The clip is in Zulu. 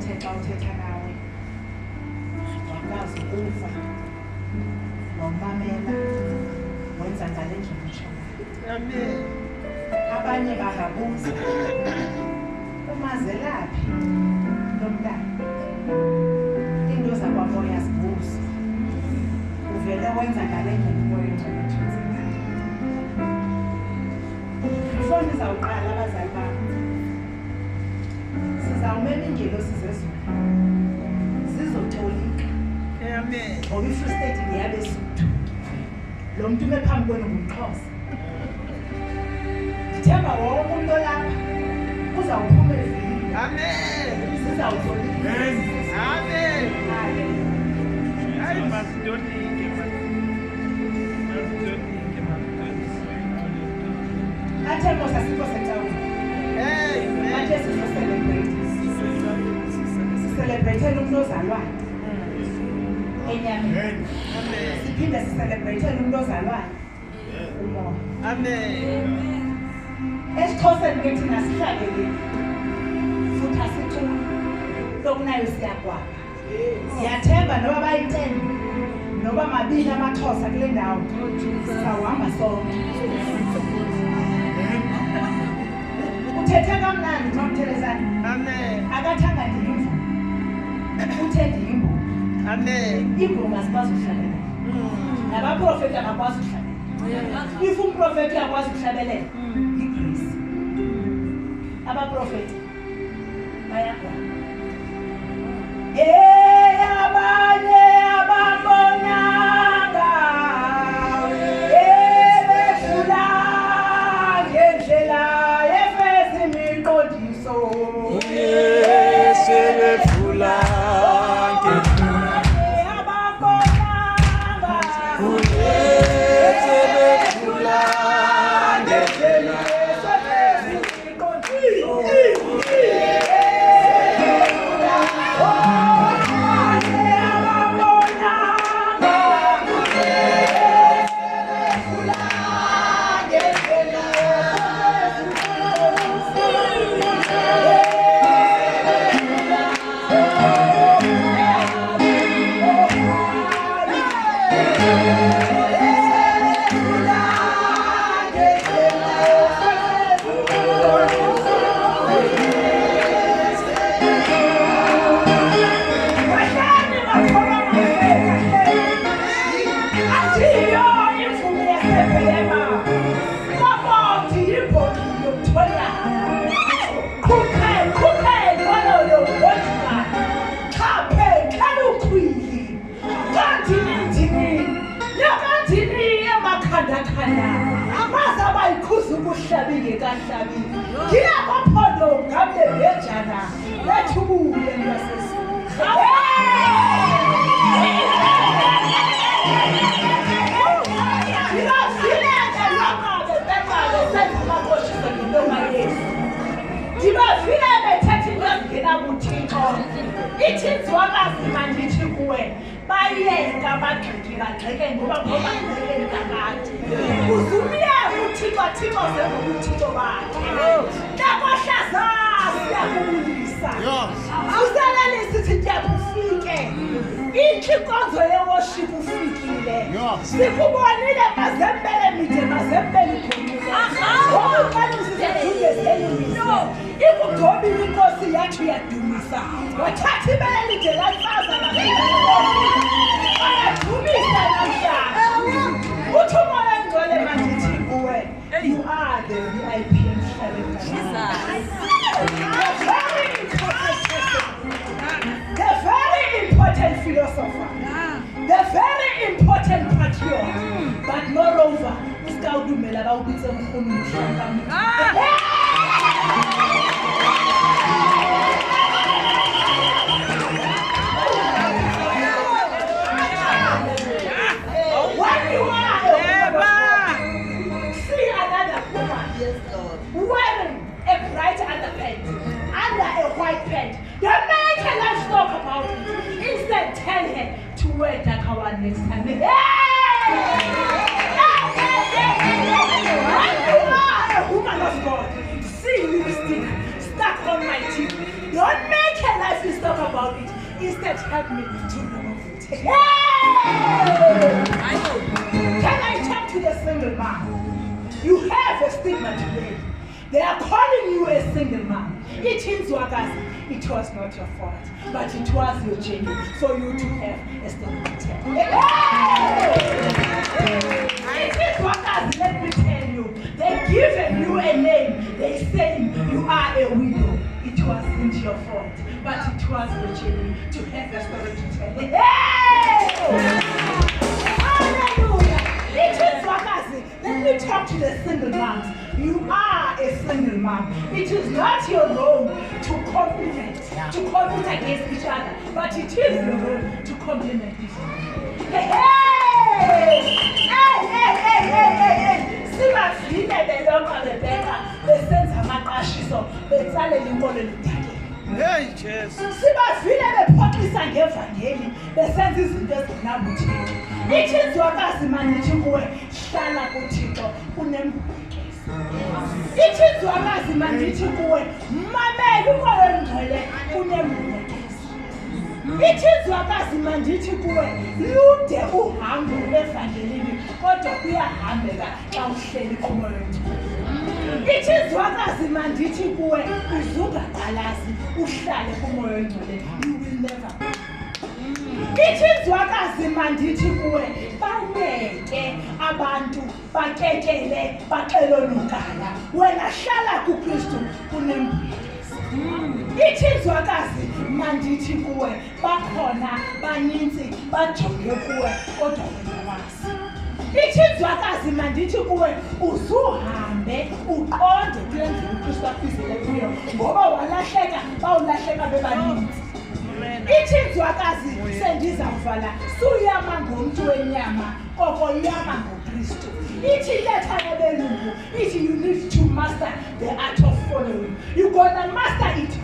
uthe xa uthetha nawe wakwazi ukuva nomamela wenza ngale ndlela utshoyo. Amen. Abanye bangabuza umazelaphi lo mntana, into zakwamoya zibuza uvele wenza ngale ndlela umoya engcwele ngayo. Before ndizawuqala abazali bam, sizawumela iingelosi zezulu zizotolika. Amen. Ngoba i-Free State ngeyabesuthu, lo mntu ume phambi kwenu ngumXhosa. Ndithemba wonke umntu olapha uzawuphuma evini. Amen. Sizawutolika. Amen. Hallelujah. Hayi masidonike, masidonike. Bathe mos asikho setawuni. Amen. Bathe sizocelebrate. Sicelebrate umuntu ozalwayo enyameni. Amen. Siphinde sicelebrate umuntu ozalwayo umoya. Amen. EsiXhoseni ke thina sihlabeleli futhi asiculi lokunayo siyakwapha. Siyathemba noba bayi-10 noba mabili amaXhosa kule ndawo sizawuhamba sonke. Uthethe kamnandi noMthelezana. Amen. Akathanga ndiyimvu. Uthe ndiyimvu. Amen. Iingoma zikwazi ukuhlabelela. Nabaprofeti abakwazi ukuhlabelela. If umprofeti uyakwazi ukuhlabelela, yigrace. Abaprofeti bayagwana. Abanye ababonanga bedlula ngendlela efeza imiqondiso. Sebefula Ababonanga sebefula ngendlela efeza imiqondiso. Sikubonile mazembele mide mazembele khona. Ngoba sizethunge zelimiso. Ikugobi inkosi yathi yadumisa. Wathatha ibele lide lafaza la. Ayadumisa namhlanje. Uthi umoya engcwele mandithi kuwe. You are the VIP emhlabeni. The very important philosopher. The very important patriot. But moreover, usikawudumela bawubitse mkhulu umhlaba. When you are see another woman wearing a bright underpants under a white pant, you make a life talk about it. Instead, tell her to wear darker one next time. When you are a woman of God, see lipstick stuck on my teeth. Don't make a life talk Instead, help me to remove it. Hey! Can I talk to the single man? You have a stigma today. They are calling you a single man. It is Wakazi. It was not your fault, but it was your journey for you to have a stigma. It is Wakazi, let me tell you. They've given you a name. They say you are a widow. It wasn't your fault, but it was your journey to have a story to tell. Hallelujah! It is Wakazi. Let me talk to the single moms. You are a single mom. It is not your role to compete against each other, but it is your role to complement each other. Hey! Sibafile belonga bebeka besenza amaqashiso betsalela inkolo lidake. Hey, Jesus. Sibafile bephoxisa ngevangeli besenza izinto ezingenabuthixo. Ithi Zwakazi manithi kuwe hlala kuThixo unembuyekezo. Ithi Zwakazi manithi kuwe mamela umoya ongcwele unembuyekezo. Ithi Zwakazi mandithi kuwe lude uhambo evangelini kodwa kuyahambeka xa uhleli kumoya ongcwele. Ithi Zwakazi mandithi kuwe uzungaqalazi uhlale kumoya ongcwele, you will never. Ithi Zwakazi mandithi kuwe baneke abantu bakekele baxelolukala wena hlala kuKristu kunembuyekezo. Ithi Zwakazi mandithi kuwe bakhona baninzi bajonge kuwe kodwa wena wazi. Ithi Zwakazi mandithi kuwe uzuhambe uqonde kule ndlela uKristu aphizele kuyo ngoba walahleka bawulahleka bebaninzi. Ithi Zwakazi sendizawuvala suyama ngomntu wenyama koko yama ngoKristu. Ithi letha yabelungu ithi you need to master the art of following. You gonna master it